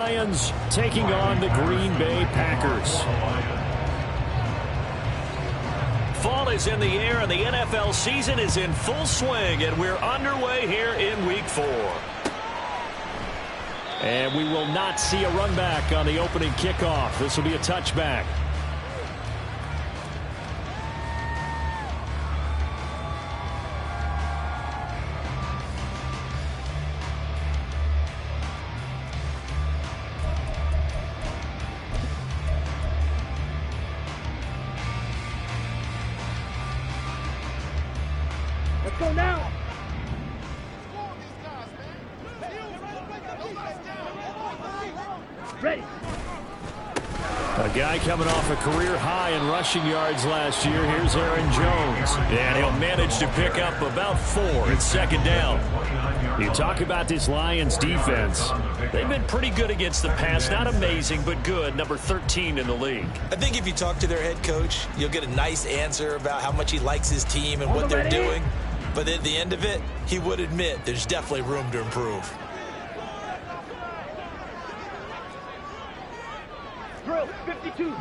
Lions taking on the Green Bay Packers. Fall is in the air and the NFL season is in full swing, and we're underway here in Week 4. And we will not see a run back on the opening kickoff. This will be a touchback. Let's go now. Ready. A guy coming off a career high in rushing yards last year. Here's Aaron Jones. And he'll manage to pick up about 4 at second down. You talk about this Lions defense. They've been pretty good against the pass. Not amazing, but good. Number 13 in the league. I think if you talk to their head coach, you'll get a nice answer about how much he likes his team and what they're doing. But at the end of it, he would admit there's definitely room to improve. Drill 52.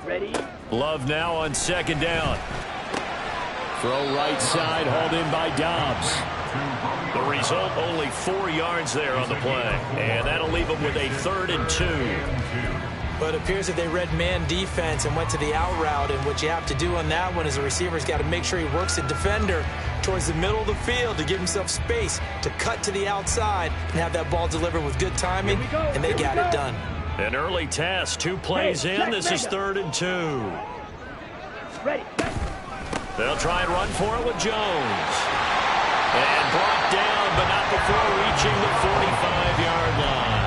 Ready. Love now on second down. Throw right side, hauled in by Dobbs. The result, only 4 yards there on the play. And that'll leave them with a 3rd and 2. But it appears that they read man defense and went to the out route, and what you have to do on that one is the receiver's got to make sure he works the defender towards the middle of the field to give himself space to cut to the outside and have that ball delivered with good timing, and they got it done. An early task, 2 plays in. This is 3rd and 2. Ready. They'll try and run for it with Jones. And brought down, but not before reaching the 45-yard line.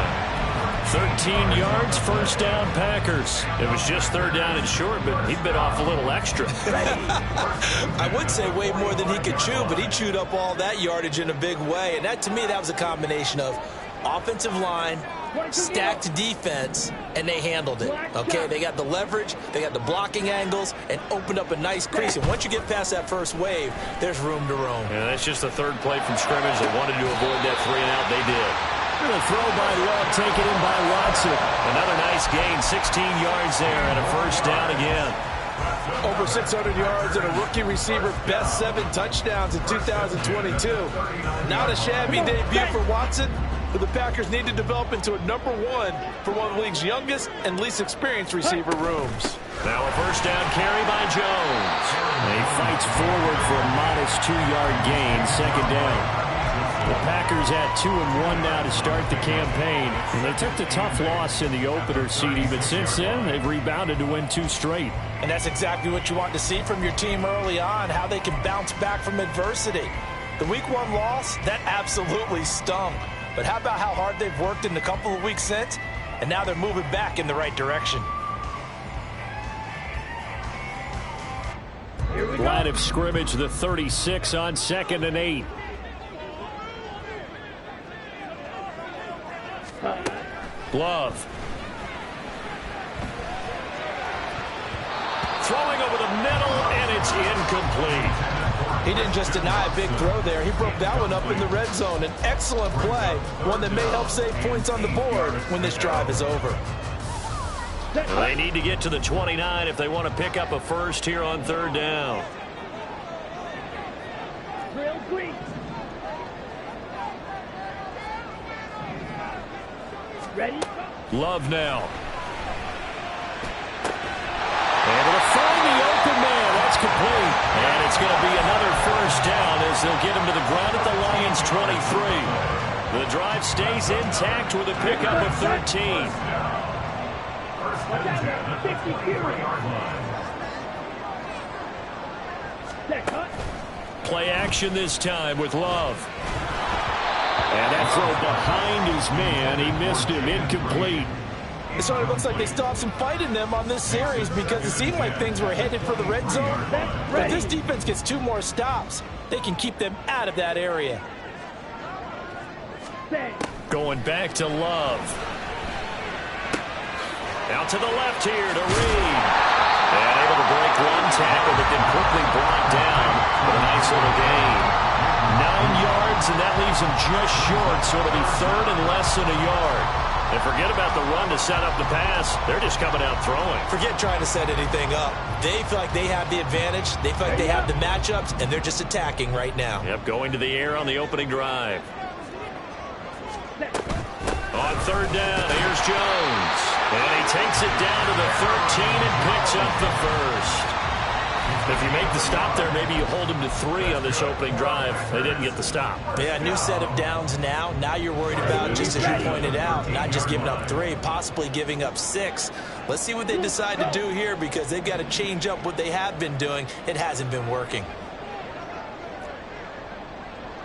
13 yards, first down, Packers. It was just 3rd down and short, but he bit off a little extra. I would say way more than he could chew, but he chewed up all that yardage in a big way. And that, to me, that was a combination of offensive line, stacked defense, and they handled it. Okay, they got the leverage, they got the blocking angles, and opened up a nice crease. And once you get past that first wave, there's room to roam. Yeah, that's just the 3rd play from scrimmage. They wanted to avoid that 3 and out. They did. The throw by Love, taken in by Watson. Another nice gain, 16 yards there, and a first down again. Over 600 yards and a rookie receiver, best 7 touchdowns in 2022. Not a shabby debut for Watson, but the Packers need to develop into a #1 for one of the league's youngest and least experienced receiver rooms. Now a first down carry by Jones. And he fights forward for a modest 2-yard gain, second down. The Packers at 2-1 now to start the campaign. And they took the tough loss in the opener, CD, but since then they've rebounded to win 2 straight. And that's exactly what you want to see from your team early on, how they can bounce back from adversity. The Week 1 loss, that absolutely stung. But how about how hard they've worked in the couple of weeks since? And now they're moving back in the right direction. Line of scrimmage, the 36 on 2nd and 8. Love. Throwing over the middle, and it's incomplete. He didn't just deny a big throw there. He broke that one up in the red zone. An excellent play, one that may help save points on the board when this drive is over. They need to get to the 29 if they want to pick up a first here on 3rd down. Real green. Ready. Love now. Able to find the open man. That's complete. And it's going to be another first down as they'll get him to the ground at the Lions' 23. The drive stays intact with a pickup of 13. Play action this time with Love. And that throw behind his man. He missed him. Incomplete. It sort of looks like they still have some fight in them on this series because it seemed like things were headed for the red zone. But if this defense gets 2 more stops, they can keep them out of that area. Going back to Love. Out to the left here to Reed. And able to break 1 tackle, but then quickly brought down with a nice little gain. 9 yards yards, and that leaves him just short, so it'll be third and less than a yard. And forget about the run to set up the pass. They're just coming out throwing. Forget trying to set anything up. They feel like they have the advantage. They feel like they have the matchups, and they're just attacking right now. Yep, going to the air on the opening drive. On third down, here's Jones. And he takes it down to the 13 and picks up the first. If you make the stop there, maybe you hold him to 3 on this opening drive. They didn't get the stop. Yeah, new set of downs now. Now you're worried about, just as you pointed out, not just giving up 3, possibly giving up 6. Let's see what they decide to do here, because they've got to change up what they have been doing. It hasn't been working.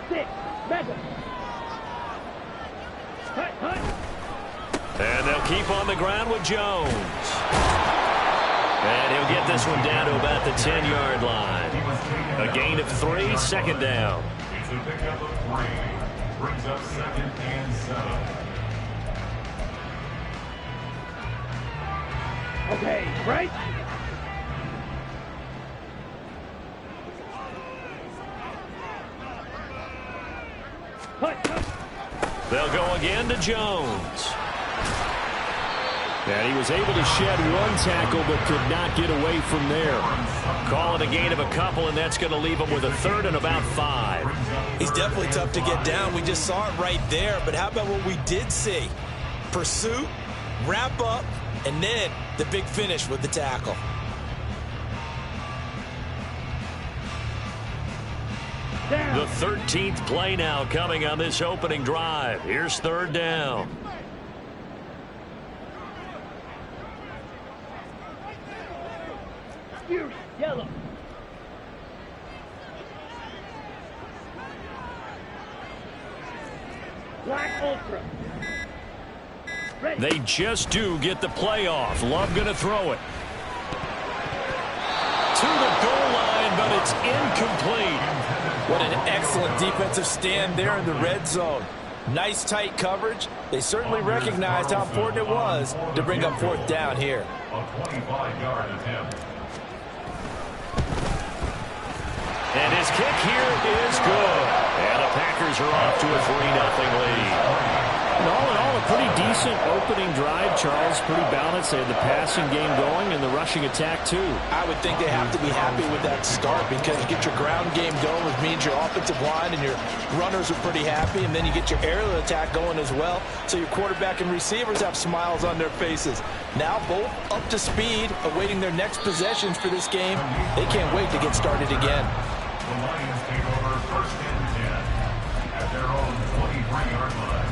6, Mega. And they'll keep on the ground with Jones. And he'll get this one down to about the 10-yard line. A gain of 3, second down. It's a pickup of 3. Brings up 2nd and 7. Okay, right? They'll go again to Jones. And he was able to shed one tackle but could not get away from there. Call it a gain of a couple, and that's going to leave him with a third and about 5. He's definitely tough to get down. We just saw it right there. But how about what we did see? Pursuit, wrap up, and then the big finish with the tackle. The 13th play now coming on this opening drive. Here's third down. Yellow. Black Ultra. Ready. They just do get the play off. Love going to throw it. To the goal line, but it's incomplete. What an excellent defensive stand there in the red zone. Nice tight coverage. They certainly recognized how important it was to bring up 4th down here. A 25-yard attempt. And his kick here is good. And the Packers are off to a 3-0 lead. And all in all, a pretty decent opening drive, Charles. Pretty balanced. They had the passing game going and the rushing attack, too. I would think they have to be happy with that start, because you get your ground game going, which means your offensive line and your runners are pretty happy, and then you get your aerial attack going as well, so your quarterback and receivers have smiles on their faces. Now both up to speed, awaiting their next possessions for this game. They can't wait to get started again. The Lions take over 1st and 10 at their own 23-yard line.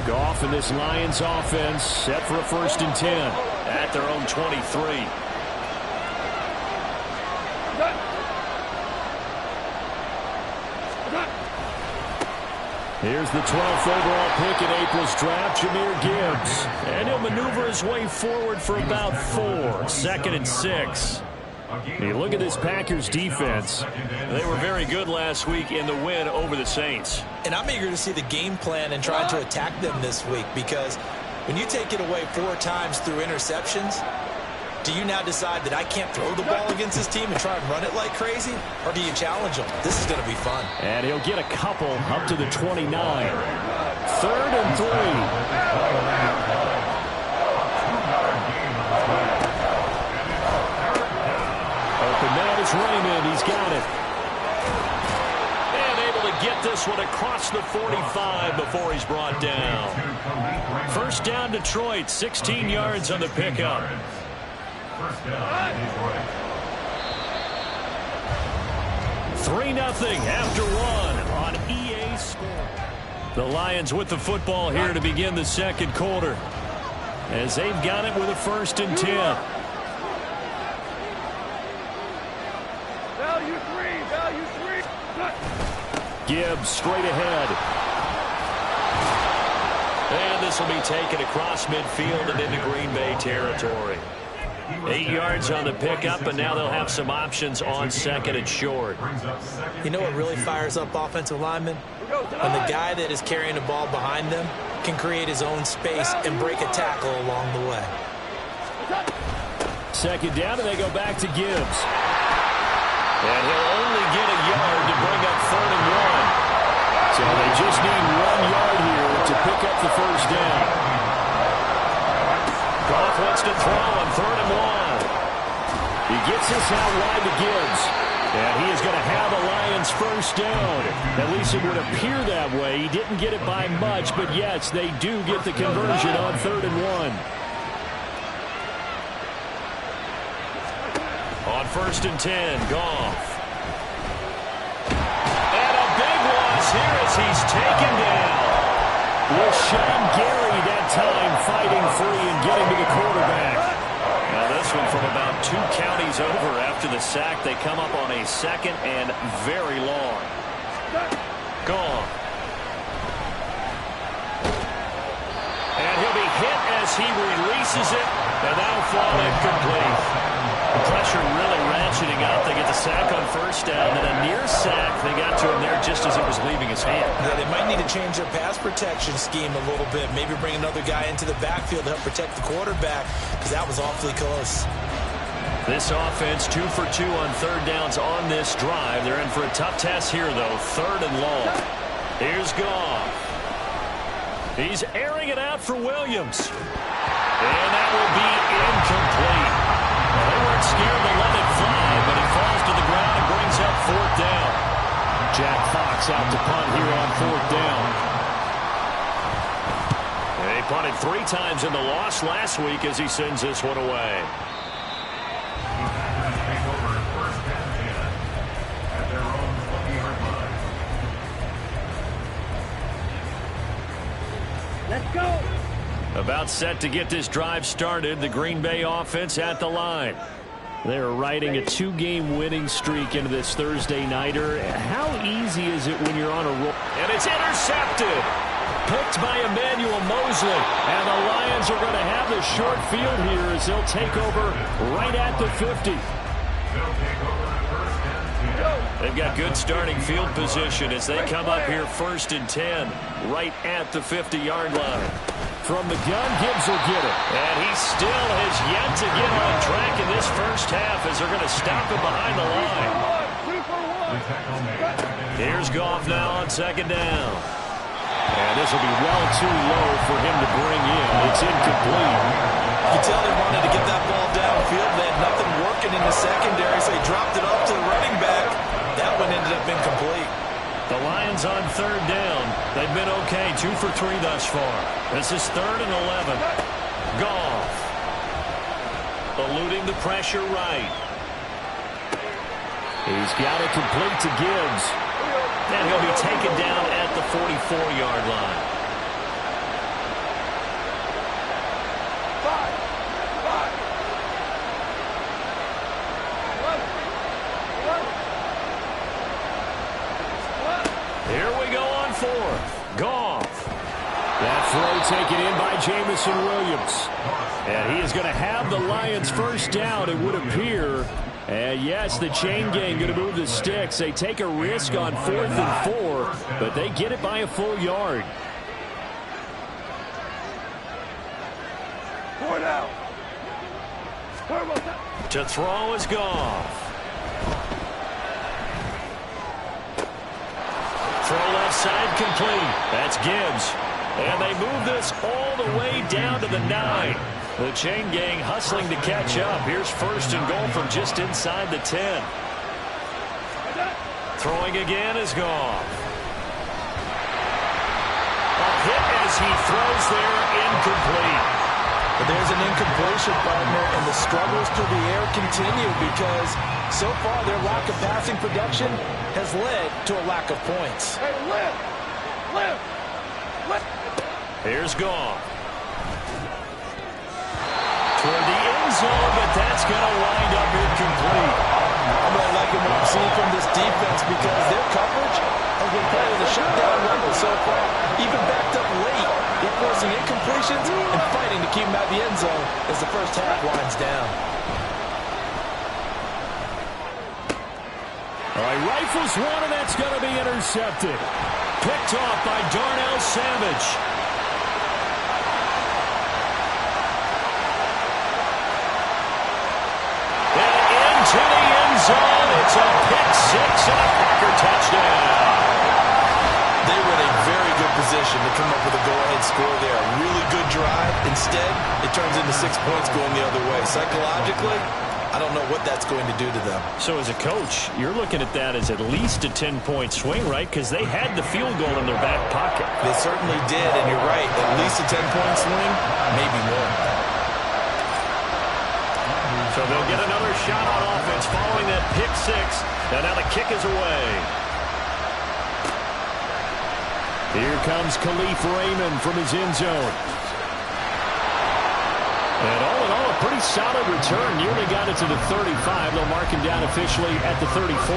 Goff and this Lions offense set for a 1st and 10 at their own 23. Here's the 12th overall pick in April's draft, Jahmyr Gibbs. And he'll maneuver his way forward for about 4. 2nd and 6. Hey, look at this Packers defense. They were very good last week in the win over the Saints. And I'm eager to see the game plan and try to attack them this week, because when you take it away 4 times through interceptions, do you now decide that I can't throw the ball against this team and try and run it like crazy? Or do you challenge them? This is going to be fun. And he'll get a couple up to the 29. 3rd and 3. Open man is Raymond. He's got it. And able to get this one across the 45 before he's brought down. 1st down Detroit, 16 yards on the pickup. 1st down, Detroit. 3-0 after 1 on EA Score. The Lions with the football here to begin the 2nd quarter, as they've got it with a 1st and 10. Value 3. Gibbs straight ahead. And this will be taken across midfield and into Green Bay territory. 8 yards on the pickup, and now they'll have some options on second and short. You know what really fires up offensive linemen? When the guy that is carrying the ball behind them can create his own space and break a tackle along the way. Second down, and they go back to Gibbs. And he'll only get a yard to bring up 3rd and 1. So they just need 1 yard here to pick up the first down. Goff wants to throw on 3rd and 1. He gets this out wide to Gibbs. And he is going to have a Lions first down. At least it would appear that way. He didn't get it by much, but yes, they do get the conversion on 3rd and 1. On 1st and 10, Goff. And a big loss here as he's taken down. Rashawn Gary that time fighting free and getting to the quarterback. Now this one from about 2 counties over after the sack. They come up on a 2nd and very long. Goff. And he'll be hit as he releases it, and that'll fall incomplete. The pressure really ratcheting up. They get the sack on 1st down, and a near sack. They got to him there just as it was leaving his hand. Yeah, they might need to change their pass protection scheme a little bit. Maybe bring another guy into the backfield to help protect the quarterback, because that was awfully close. This offense 2 for 2 on 3rd downs on this drive. They're in for a tough test here, though. 3rd and long. Here's Goff. He's airing it out for Williams. And that will be incomplete. Well, they weren't scared to let it fly, but it falls to the ground and brings up 4th down. Jack Fox out to punt here on 4th down. They punted 3 times in the loss last week as he sends this one away. Take over 1st and 10 at their own 20-yard line. Let's go. About set to get this drive started. The Green Bay offense at the line. They're riding a 2-game winning streak into this Thursday nighter. How easy is it when you're on a roll? And it's intercepted. Picked by Emmanuel Mosley. And the Lions are going to have the short field here as they'll take over right at the 50. They'll take over 1st and 10. They've got good starting field position as they come up here 1st and 10 right at the 50-yard line. From the gun, Gibbs will get it. And he still has yet to get on track in this first half as they're going to stop him behind the line. Here's Goff now on 2nd down. And this will be well too low for him to bring in. It's incomplete. You can tell they wanted to get that ball downfield. They had nothing working in the secondary, so they dropped it off to the running back. That one ended up incomplete. The Lions on 3rd down. They've been okay, 2 for 3 thus far. This is 3rd and 11. Goff. Eluding the pressure right. He's got it complete to Gibbs. And he'll be taken down at the 44-yard line. Here we go on 4th. Goff. That throw taken in by Jamison Williams. And he is going to have the Lions first down, it would appear. And yes, the chain gang going to move the sticks. They take a risk on 4th and 4, but they get it by a full yard. 4 down. To throw is Goff. Throw left side complete. That's Gibbs. And they move this all the way down to the 9. The chain gang hustling to catch up. Here's 1st and goal from just inside the 10. Throwing again is Goff. A hit as he throws there, incomplete. But there's an incompletion, partner, and the struggles through the air continue because so far their lack of passing production has led to a lack of points. Hey, lift. Here's Goff. Toward the end zone, but that's going to wind up incomplete. I'm really liking what I'm seeing from this defense because their coverage has been playing at a shutdown level so far. Even backed up late, they're forcing incomplete situations and fighting to keep him out of the end zone as the first half winds down. All right, rifles one, and that's going to be intercepted. Picked off by Darnell Savage. And into the end zone. It's a pick six and a Packer touchdown. They were in a very good position to come up with a go-ahead score there. A really good drive. Instead, it turns into 6 points going the other way. Psychologically, I don't know what that's going to do to them. So as a coach, you're looking at that as at least a 10-point swing, right? Because they had the field goal in their back pocket. They certainly did, and you're right. At least a 10-point swing, maybe more. So they'll get another shot on offense following that pick six. And now the kick is away. Here comes Khalif Raymond from his end zone. And all in all, a pretty solid return. Nearly got it to the 35. They'll mark him down officially at the 34.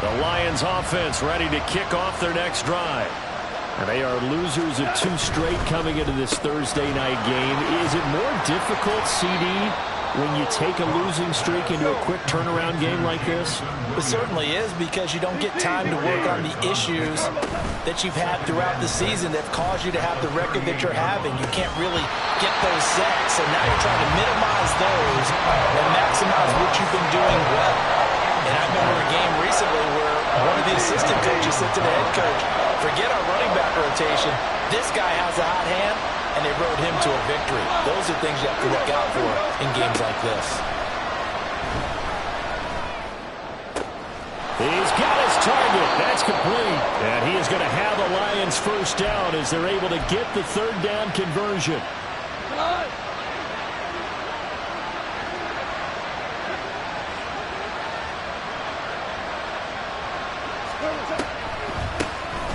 The Lions offense ready to kick off their next drive. And they are losers of 2 straight coming into this Thursday night game. Is it more difficult, CD, when you take a losing streak into a quick turnaround game like this? It certainly is, because you don't get time to work on the issues that you've had throughout the season that have caused you to have the record that you're having. You can't really get those sacks, so now you're trying to minimize those and maximize what you've been doing well. And I remember a game recently where one of the assistant coaches said to the head coach, forget our running back rotation. This guy has a hot hand, and they rode him to a victory. Those are things you have to look out for in games like this. He's got his target. That's complete. And he is going to have the Lions first down as they're able to get the third down conversion.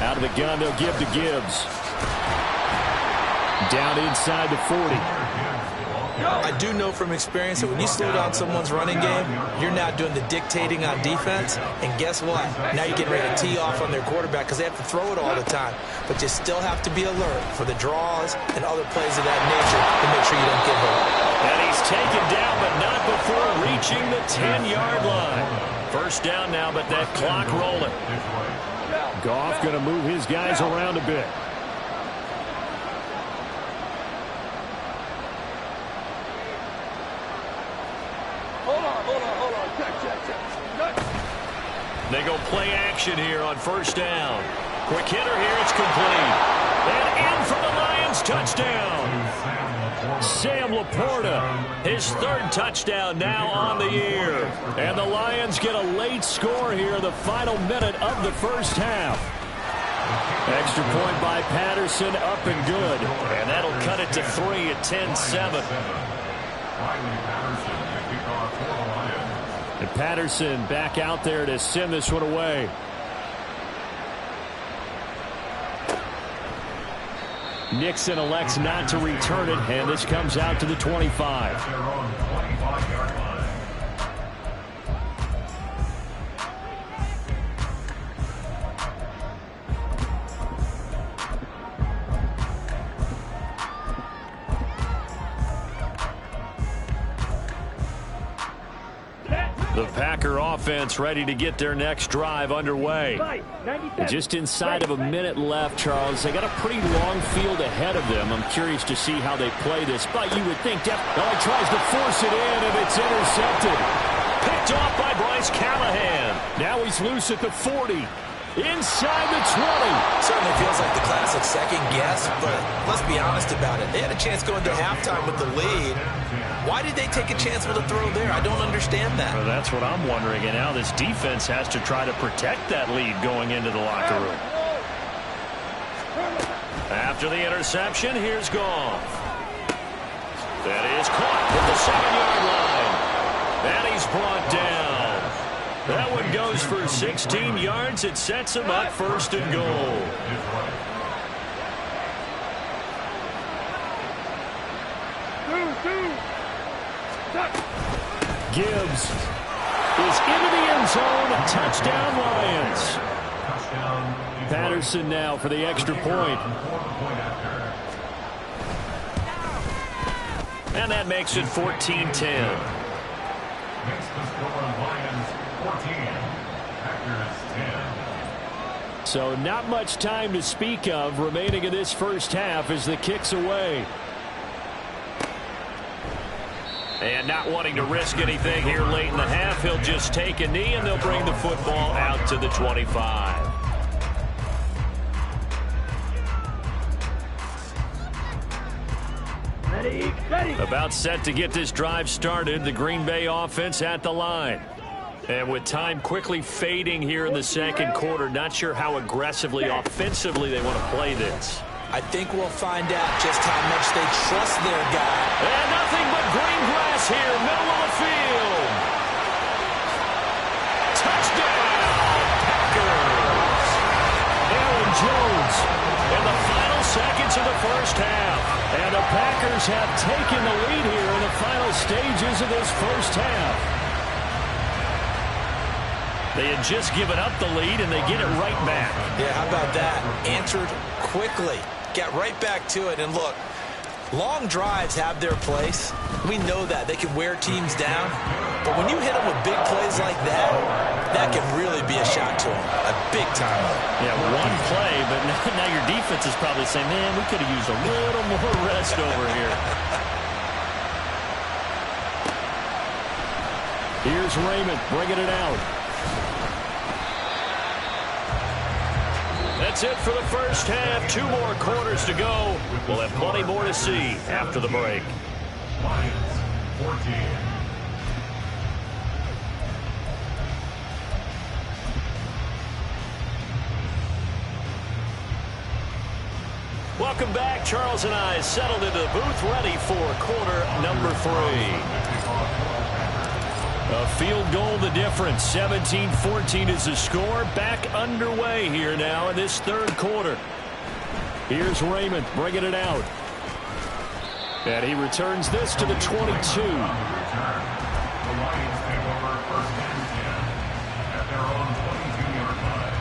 Out of the gun, they'll give to Gibbs. Down inside the 40. I do know from experience that when you slow down someone's running game, you're not doing the dictating on defense. And guess what? Now you're getting ready to tee off on their quarterback because they have to throw it all the time. But you still have to be alert for the draws and other plays of that nature to make sure you don't get hurt. And he's taken down, but not before reaching the 10-yard line. First down now, but that clock rolling. Goff going to move his guys around a bit. Hold on. Check. They go play action here on first down. Quick hitter here, it's complete. And in for the Lions, touchdown. Sam Laporta, his third touchdown now on the year. And the Lions get a late score here, the final minute of the first half. Extra point by Patterson, up and good. And that'll cut it to 3 at 10-7. And Patterson back out there to send this one away. Nixon elects not to return it, and this comes out to the 25. The Packer offense ready to get their next drive underway. Just inside of a minute left, Charles. They got a pretty long field ahead of them. I'm curious to see how they play this. But you would think he tries to force it in, and it's intercepted. Picked off by Bryce Callahan. Now he's loose at the 40. Inside the 20. Certainly feels like the classic second guess, but let's be honest about it. They had a chance going to halftime with the lead. Why did they take a chance with a throw there? I don't understand that. Well, that's what I'm wondering. And now this defense has to try to protect that lead going into the locker room. After the interception, here's Goff. That is caught at the 7-yard line. And he's brought down. That one goes for 16 yards. It sets him up first and goal. Gibbs. is into the end zone. Touchdown, Lions. Patterson now for the extra point. And that makes it 14-10. Makes the score Lions 14, Packers 10. So not much time to speak of remaining in this first half as the kick's away. And not wanting to risk anything here late in the half, he'll just take a knee and they'll bring the football out to the 25. About set to get this drive started. The Green Bay offense at the line. And with time quickly fading here in the second quarter, not sure how aggressively, offensively they want to play this. I think we'll find out just how much they trust their guy. And nothing but green grass here, middle of the field. Touchdown, Packers. Aaron Jones In the final seconds of the first half. and the Packers have taken the lead here in the final stages of this first half. They had just given up the lead, and they get it right back. Yeah, how about that? Answered quickly. Got right back to it. And look, long drives have their place. We know that. They can wear teams down. But when you hit them with big plays like that, that can really be a shot to them. A big time. Yeah, one play, but now your defense is probably saying, man, we could have used a little more rest over here. Here's Raymond bringing it out. That's it for the first half. 2 more quarters to go. We'll have plenty more to see after the break. Lions 14. Welcome back. Charles and I settled into the booth, ready for quarter number 3. A field goal the difference. 17-14 is the score. Back underway here now in this third quarter. Here's Raymond bringing it out. And he returns this to the 22. The Lions take over first and 10 at their own 22-yard line.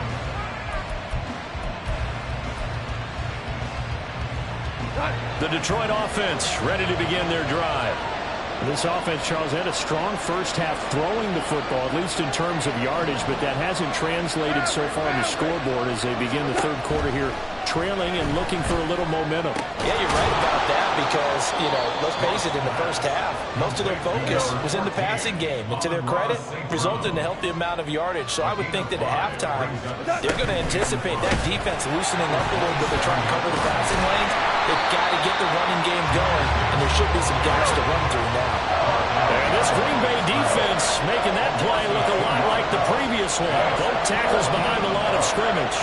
The Detroit offense ready to begin their drive. This offense, Charles, had a strong first half throwing the football, at least in terms of yardage, but that hasn't translated so far on the scoreboard as they begin the third quarter here, trailing and looking for a little momentum. Yeah, you're right about that because, you know, let's face it, in the first half, most of their focus was in the passing game. And to their credit, resulted in a healthy amount of yardage. So I would think that at halftime, they're going to anticipate that defense loosening up a little bit. They're trying to cover the passing lanes. They've got to get the running game going, and there should be some gaps to run through now. And this Green Bay defense making that play look a lot like the previous one. Both tackles behind the line of scrimmage.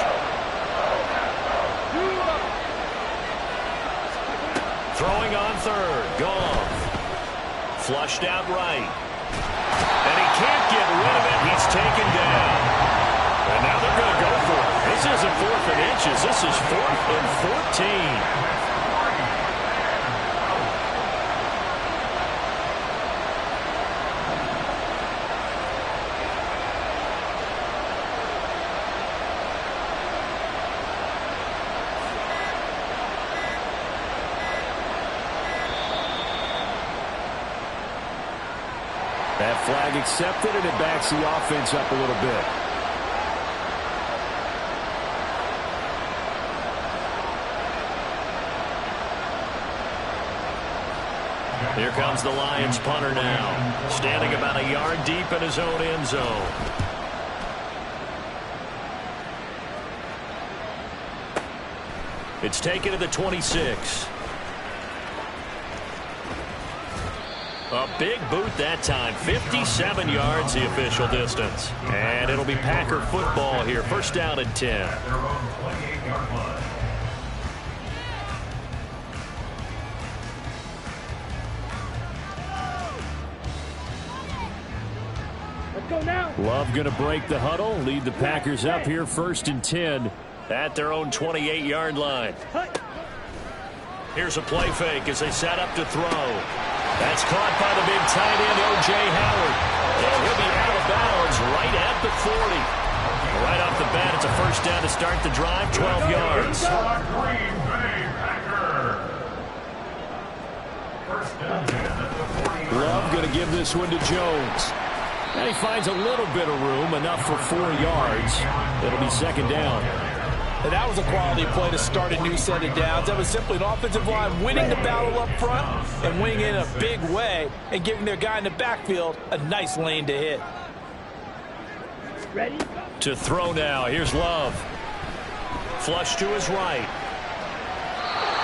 Throwing on third. Goff. Flushed out right. And he can't get rid of it. He's taken down. And now they're going to go for it. This isn't 4th and inches. This is 4th and 14. That flag accepted, and it backs the offense up a little bit. Here comes the Lions punter now, standing about a yard deep in his own end zone. It's taken to the 26. A big boot that time. 57 yards the official distance. And it'll be Packer football here. First down and 10. Their own 28-yard line. Love going to break the huddle, lead the Packers up here first and 10. At their own 28-yard line. Here's a play fake as they set up to throw. That's caught by the big tight end, O.J. Howard. And he'll be out of bounds first down to start the drive, 12 yards. Green Bay Packers. First down at the 40. Love going to give this one to Jones. And he finds a little bit of room, enough for 4 yards. It'll be second down. And that was a quality play to start a new set of downs. That was simply an offensive line winning the battle up front and winning in a big way and giving their guy in the backfield a nice lane to hit. Ready? To throw now. Here's Love. Flush to his right.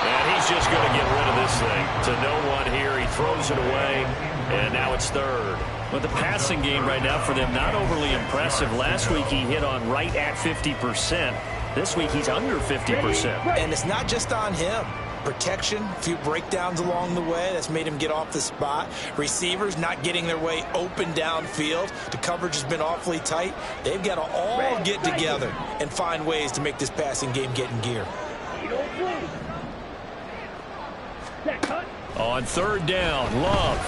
And he's just going to get rid of this thing. To no one here. He throws it away. And now it's third. But the passing game right now for them, not overly impressive. Last week he hit on right at 50%. This week he's under 50%. And it's not just on him. Protection, a few breakdowns along the way. That's made him get off the spot. Receivers not getting their way open downfield. The coverage has been awfully tight. They've got to all get together and find ways to make this passing game get in gear. On third down, Love.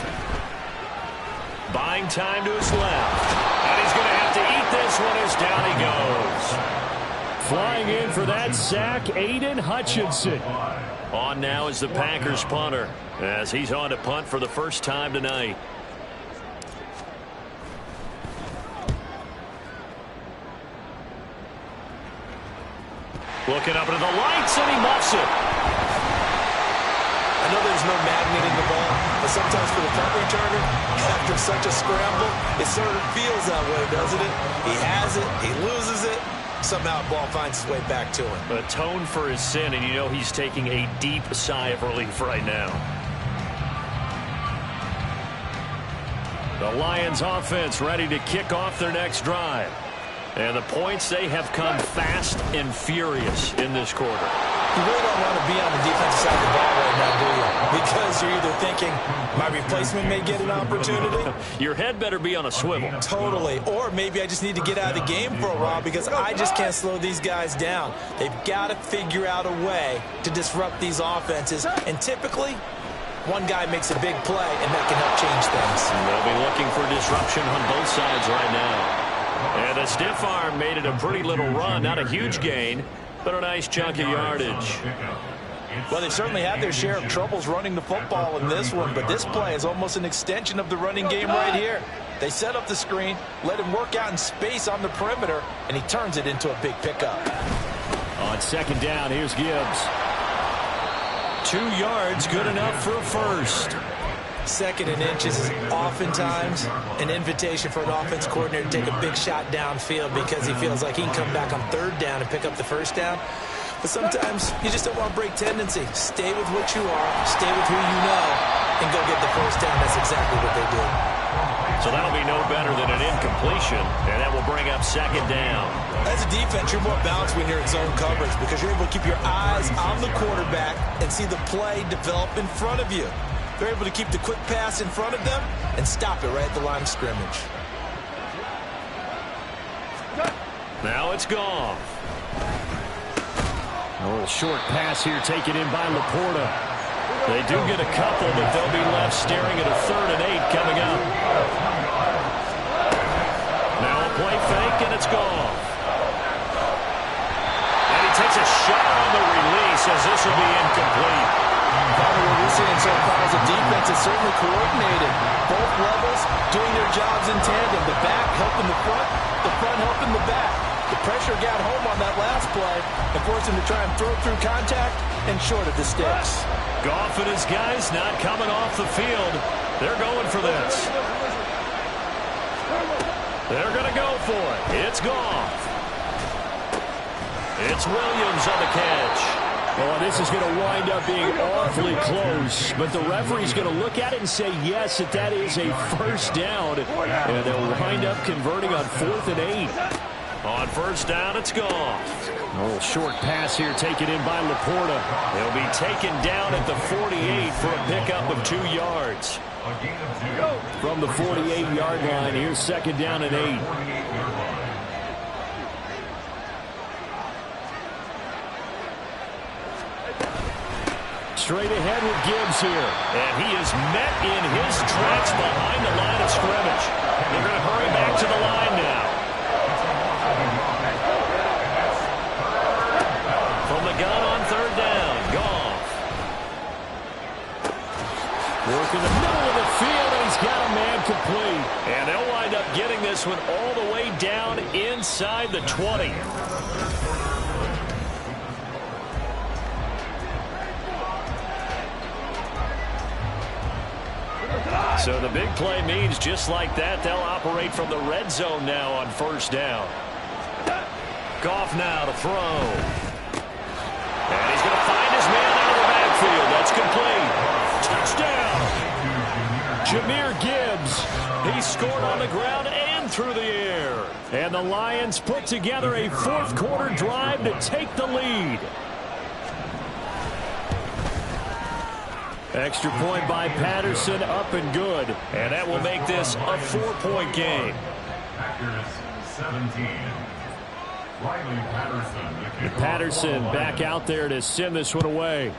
Buying time to his left. And he's going to have to eat this one as down he goes. Flying in for that sack, Aiden Hutchinson. On now is the Packers punter as he's on to punt for the first time tonight. Looking up into the lights, and he muffs it. I know there's no magnet in the ball, but sometimes for the punt returner, after such a scramble, it sort of feels that way, doesn't it? He has it, he loses it. Somehow the ball finds its way back to him. Atone for his sin, and you know he's taking a deep sigh of relief right now. The Lions offense ready to kick off their next drive. And the points, they have come fast and furious in this quarter. You really don't want to be on the defensive side of the ball right now, do you? Because you're either thinking, my replacement may get an opportunity. Your head better be on a swivel. Totally. Or maybe I just need to get out of the game for a while because I just can't slow these guys down. They've got to figure out a way to disrupt these offenses. And typically, one guy makes a big play, and that can help change things. They'll be looking for disruption on both sides right now. And the stiff arm made it a pretty little run. Not a huge gain, but a nice chunk of yardage. Well, they certainly had their share of troubles running the football in this one, but this play is almost an extension of the running game right here. They set up the screen, let him work out in space on the perimeter, and he turns it into a big pickup. On second down, here's Gibbs. 2 yards, good enough for a first. Second and inches is oftentimes an invitation for an offense coordinator to take a big shot downfield because he feels like he can come back on third down and pick up the first down. But sometimes you just don't want to break tendency. Stay with what you are, stay with who you know, and go get the first down. That's exactly what they did. So that'll be no better than an incompletion, and that will bring up second down. As a defense, you're more balanced when you're in zone coverage because you're able to keep your eyes on the quarterback and see the play develop in front of you. They're able to keep the quick pass in front of them and stop it right at the line of scrimmage. Now it's gone. A little short pass here taken in by Laporta. They do get a couple, but they'll be left staring at a 3rd and 8 coming up. Now a play fake, and it's gone. And he takes a shot on the release as this will be incomplete. Probably what we're seeing so far as a defense is certainly coordinated. Both levels doing their jobs in tandem. The back helping the front helping the back. The pressure got home on that last play and forced him to try and throw through contact and short of the sticks. Goff and his guys not coming off the field. They're going for this. They're going to go for it. It's Goff. It's Williams on the catch. Oh, this is going to wind up being awfully close, but the referee's going to look at it and say, yes, that is a first down, and they'll wind up converting on 4th and 8. On first down, it's gone. A little short pass here taken in by Laporta. He'll be taken down at the 48 for a pickup of 2 yards. From the 48-yard line, here's second down and 8. Straight ahead with Gibbs here. And he is met in his tracks behind the line of scrimmage. They're going to hurry back to the line now. this one all the way down inside the 20. So the big play means just like that, they'll operate from the red zone now on first down. Goff now to throw. And he's going to find his man out of the backfield. That's complete. Touchdown. Jahmyr Gibbs. He scored on the ground and through the air. And the Lions put together a fourth-quarter drive to take the lead. Extra point by Patterson, up and good. And that will make this a 4-point game. Packers 17. Riley Patterson. Patterson back out there to send this one away.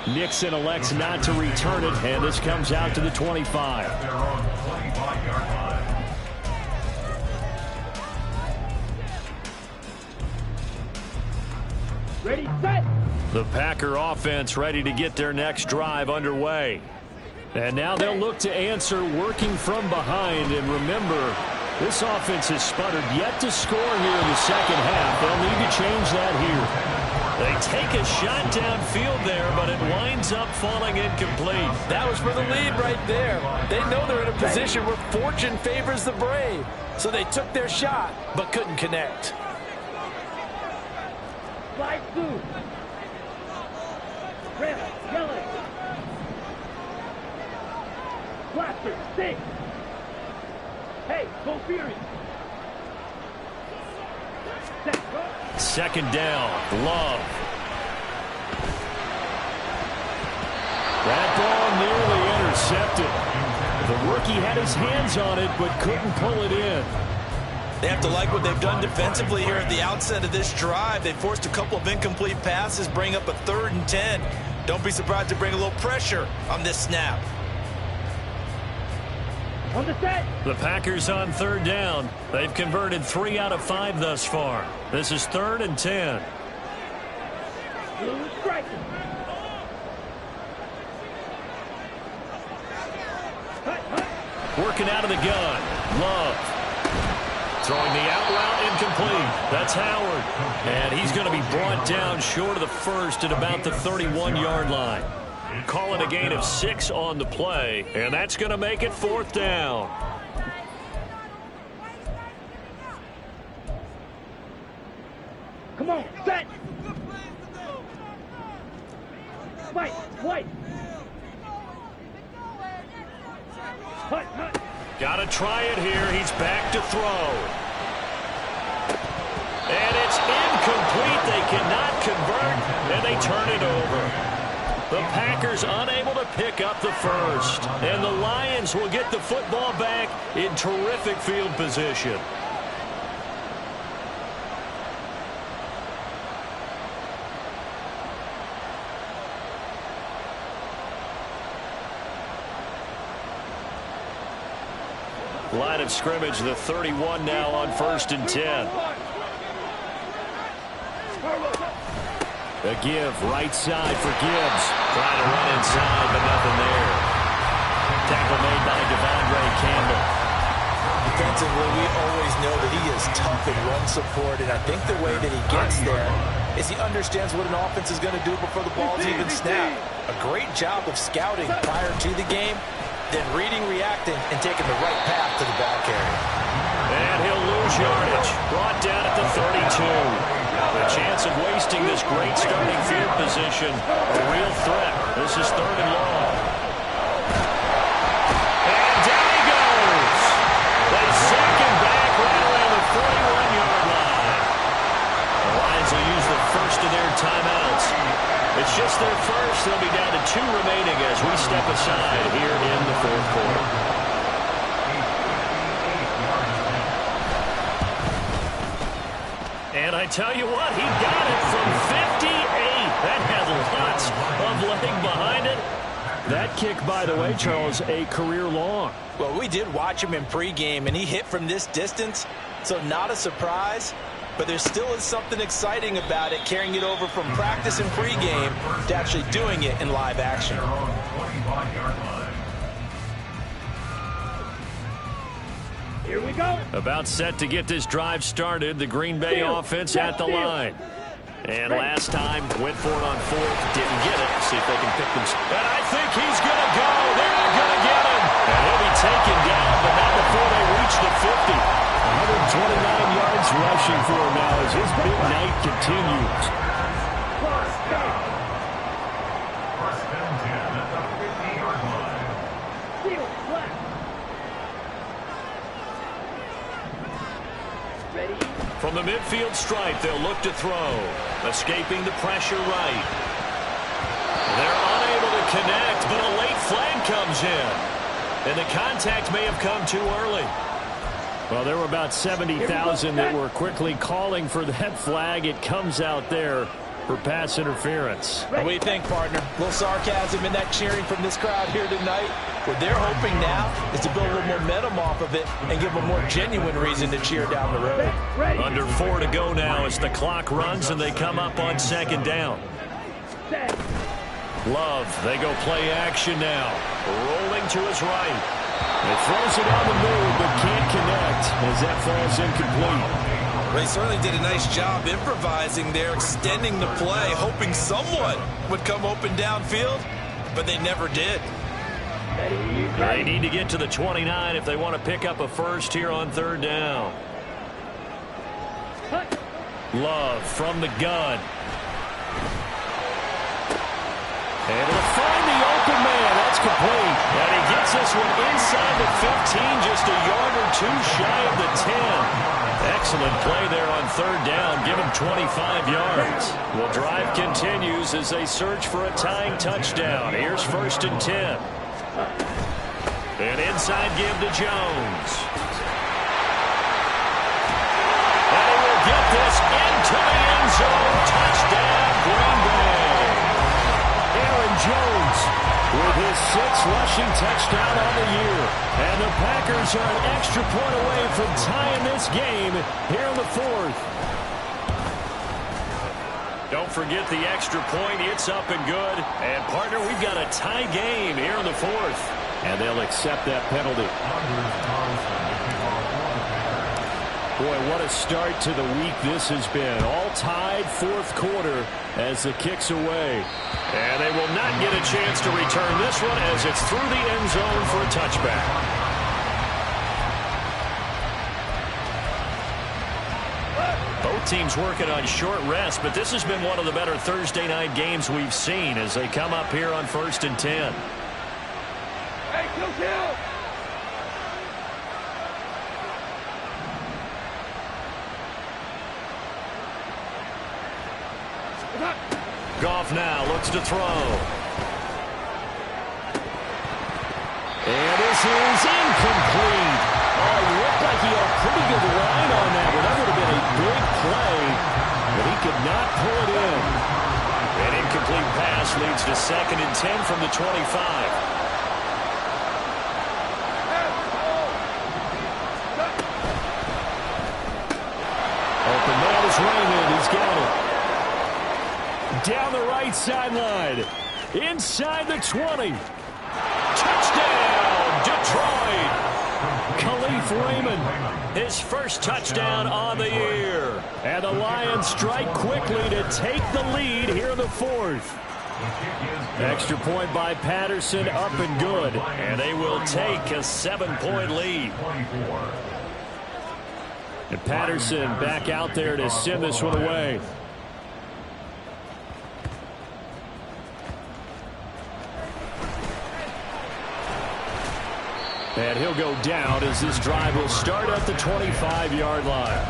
Nixon elects not to return it, and this comes out to the 25. They're on 25-yard line. Ready, set. The Packer offense ready to get their next drive underway. And now they'll look to answer working from behind. And remember, this offense has sputtered yet to score here in the second half. They'll need to change that here. They take a shot downfield there, but it winds up falling incomplete. That was for the lead right there. They know they're in a position where fortune favors the brave. So they took their shot, but couldn't connect. Slide through. Red, yellow. Blaster, stick. Hey, go Fury. Second down, Love. That ball nearly intercepted. The rookie had his hands on it, but couldn't pull it in. They have to like what they've done defensively here at the outset of this drive. They forced a couple of incomplete passes, bring up a 3rd and 10. Don't be surprised to bring a little pressure on this snap. On the set. The Packers on 3rd down. They've converted 3 out of 5 thus far. This is 3rd and 10. Blue striker. Working out of the gun. Love. Throwing the out route incomplete. That's Howard. And he's going to be brought down short of the first at about the 31-yard line. Call it a gain of 6 on the play, and that's going to make it 4th down. Come on, set. White, white. Hut, hut. Got to try it here. He's back to throw. And it's incomplete. They cannot convert, and they turn it over. The Packers unable to pick up the first. And the Lions will get the football back in terrific field position. Line of scrimmage, the 31 now on 1st and 10. A give, right side for Gibbs. Trying to run inside, but nothing there. Tackle made by Devondre Campbell. Defensively, we always know that he is tough in run support, and I think the way that he gets there is he understands what an offense is going to do before the ball's even snapped. A great job of scouting prior to the game, then reading, reacting, and taking the right path to the back area. And he'll lose yardage. Brought down at the 32. The chance of wasting this great starting field position, a real threat. This is 3rd and long. And down he goes. They sack him back right around the 41-yard line. The Lions will use the first of their timeouts. It's just their first. They'll be down to 2 remaining as we step aside here in the 4th quarter. And I tell you what, he got it from 58. That had lots of leg behind it. That kick, by the way, Charles, a career long. Well, we did watch him in pregame, and he hit from this distance, so not a surprise. But there still is something exciting about it, carrying it over from practice and pregame to actually doing it in live action. About set to get this drive started. The Green Bay offense at the line. And last time, went for it on fourth, didn't get it. See if they can pick them. And I think he's going to go. They're not going to get him. And he'll be taken down, but not before they reach the 50. 129 yards rushing for him now as his big night continues. First and 10 at the 50-yard line. From the midfield stripe, they'll look to throw. Escaping the pressure right. They're unable to connect, but a late flag comes in. And the contact may have come too early. Well, there were about 70,000 that were quickly calling for that flag. It comes out there for pass interference. What do you think, partner? A little sarcasm in that cheering from this crowd here tonight. What they're hoping now is to build a little momentum off of it and give them a more genuine reason to cheer down the road. Under 4 to go now as the clock runs and they come up on second down. Love, they go play action now. Rolling to his right. He throws it on the move, but can't connect as that falls incomplete. They certainly did a nice job improvising there, extending the play, hoping someone would come open downfield, but they never did. They need to get to the 29 if they want to pick up a first here on third down. Love from the gun. And it'll find the open man. That's complete. And he gets this one inside the 15, just a yard or two shy of the 10. Excellent play there on third down. Give him 25 yards. Well, drive continues as they search for a tying touchdown. Here's first and 10. An inside give to Jones. And he will get this into the end zone. Touchdown, Green Bay. Aaron Jones with his 6th rushing touchdown on the year. And the Packers are an extra point away from tying this game here in the 4th. Don't forget the extra point. It's up and good. And, partner, we've got a tie game here in the 4th. And they'll accept that penalty. Boy, what a start to the week this has been. All tied 4th quarter as the kick's away. And they will not get a chance to return this one as it's through the end zone for a touchback. Both teams working on short rest, but this has been one of the better Thursday night games we've seen as they come up here on first and 10. Hey, kill! Goff now looks to throw. And this is incomplete. Oh, looked like he had a pretty good line on that one. That would have been a big play, but he could not pull it in. An incomplete pass leads to second and 10 from the 25. Open man is Raymond. He's got it. Down the right sideline. Inside the 20. Touchdown, Detroit. Khalif Raymond. His first touchdown on the year. And the Lions strike quickly to take the lead here in the 4th. Extra point by Patterson, up and good. And they will take a 7-point lead. And Patterson back out there to send this one away. And he'll go down as this drive will start at the 25-yard line.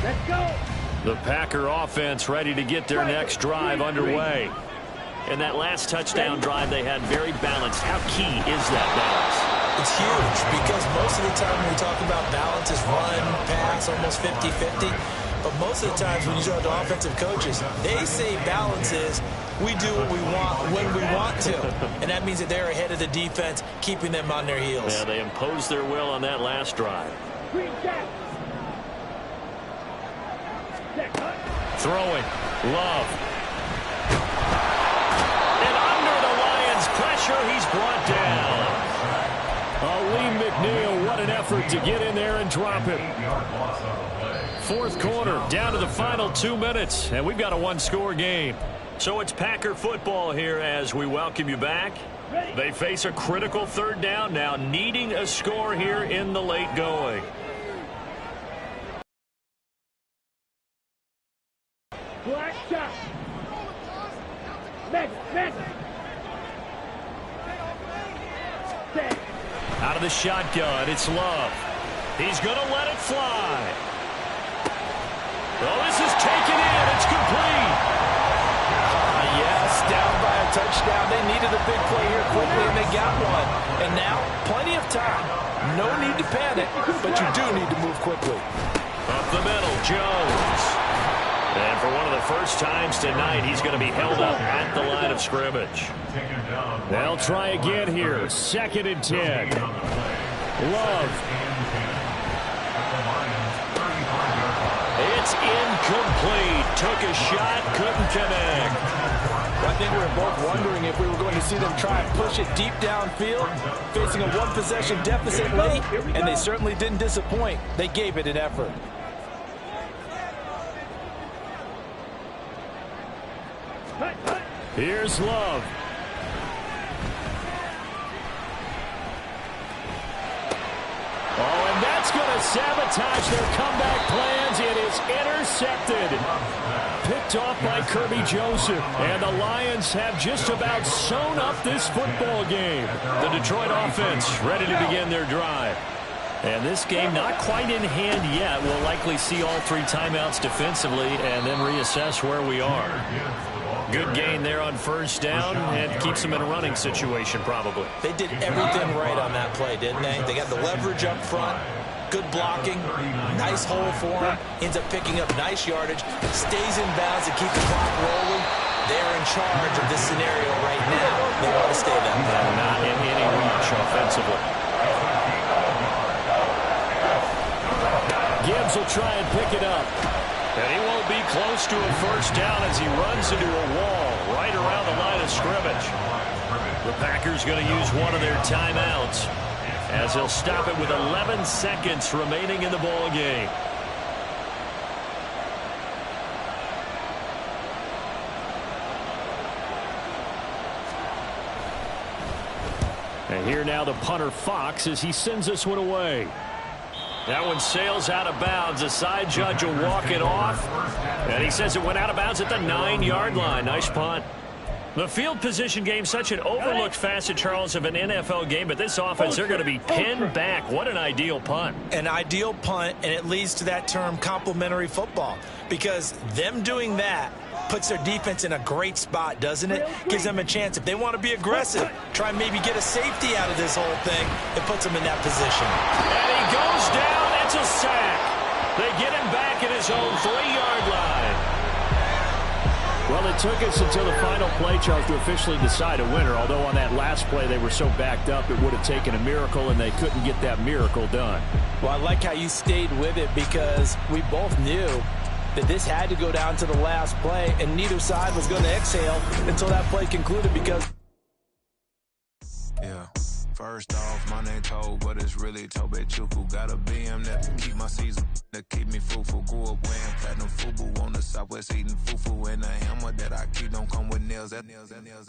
Let's go! The Packer offense ready to get their next drive underway. In that last touchdown drive, they had very balanced. How key is that balance? It's huge because most of the time when we talk about balance is run, pass, almost 50-50. But most of the times when you talk to offensive coaches, they say balance is we do what we want when we want to. And that means that they're ahead of the defense, keeping them on their heels. Yeah, they imposed their will on that last drive. Throwing. Love. And under the Lions' pressure, he's brought down. Lee McNeil, what an effort to get in there and drop him. Fourth quarter, down to the final 2 minutes, and we've got a one-score game. So it's Packer football here as we welcome you back. They face a critical third down now, needing a score here in the late going. Black shot. Out of the shotgun, it's Love. He's going to let it fly. Oh, this is taken in. It's complete. Yes, down by a touchdown. They needed a big play here quickly, and they got one. And now, plenty of time. No need to panic, but you do need to move quickly. Up the middle, Jones. And for one of the first times tonight, he's going to be held up at the line of scrimmage. They'll try again here. 2nd and 10. Love. It's incomplete. Took a shot, couldn't connect. I think we were both wondering if we were going to see them try and push it deep downfield, facing a one-possession deficit late, and they certainly didn't disappoint. They gave it an effort. Here's Love. Oh, and that's going to sabotage their comeback plans. It is intercepted. Picked off by Kirby Joseph. And the Lions have just about sewn up this football game. The Detroit offense ready to begin their drive. And this game not quite in hand yet. We'll likely see all 3 timeouts defensively and then reassess where we are. Good gain there on first down and keeps them in a running situation probably. They did everything right on that play, didn't they? They got the leverage up front, good blocking, nice hole for him, ends up picking up nice yardage, stays in bounds to keep the clock rolling. They're in charge of this scenario right now. They want to stay that way. Not in any reach offensively. Gibbs will try and pick it up. And he won't be close to a first down as he runs into a wall right around the line of scrimmage. The Packers going to use one of their timeouts as he'll stop it with 11 seconds remaining in the ball game. And here now the punter Fox as he sends this one away. That one sails out of bounds. The side judge will walk it off. And he says it went out of bounds at the 9-yard line. Nice punt. The field position game, such an overlooked facet, Charles, of an NFL game. But this offense, they're going to be pinned back. What an ideal punt. An ideal punt, and it leads to that term complementary football. Because them doing that puts their defense in a great spot, doesn't it? Gives them a chance. If they want to be aggressive, try and maybe get a safety out of this whole thing, it puts them in that position. And he goes down. It's a sack. They get him back at his own 3-yard line. Well, it took us until the final play, Charles, to officially decide a winner. Although on that last play they were so backed up it would have taken a miracle, and they couldn't get that miracle done. Well, I like how you stayed with it because we both knew that this had to go down to the last play, and neither side was going to exhale until that play concluded because... Yeah. First off, my name Toad, but it's really Tobe Chuku. Got a BM that keep my season, that keep me fruitful. Grew up wearing platinum FUBU on the Southwest eating fufu. And a hammer that I keep don't come with nails.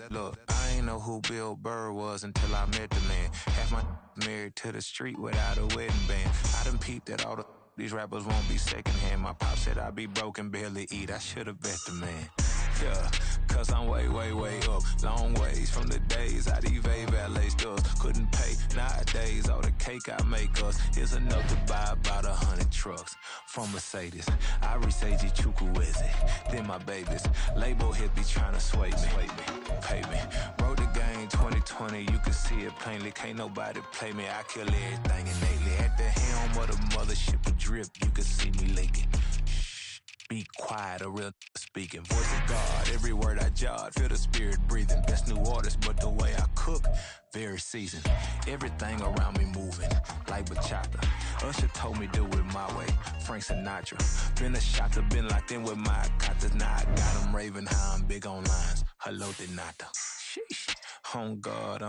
Look, I ain't know who Bill Burr was until I met the man. Half my married to the street without a wedding band. I done peeped that all these rappers won't be secondhand. My pop said I'd be broke and barely eat. I should've bet the man. Yeah, cause I'm way, way, way up. Long ways from the days I evade valet stores. Couldn't pay nowadays. All the cake I make us is enough to buy about 100 trucks. From Mercedes, I resage Chukwueze. Then my babies, label hippie trying to sway me. Pay me. Wrote the game 2020, you can see it plainly. Can't nobody play me. I kill everything innately. At the helm of the mothership of drip, you can see me leaking. Be quiet, a real speaking. Voice of God, every word I jot. Feel the spirit breathing. Best new artist, but the way I cook, very seasoned. Everything around me moving, like bachata. Usher told me do it my way. Frank Sinatra. Been a shotter, been locked in with my katas. Now I got them raving how I'm big on lines. Hello, Denata. Sheesh. On God,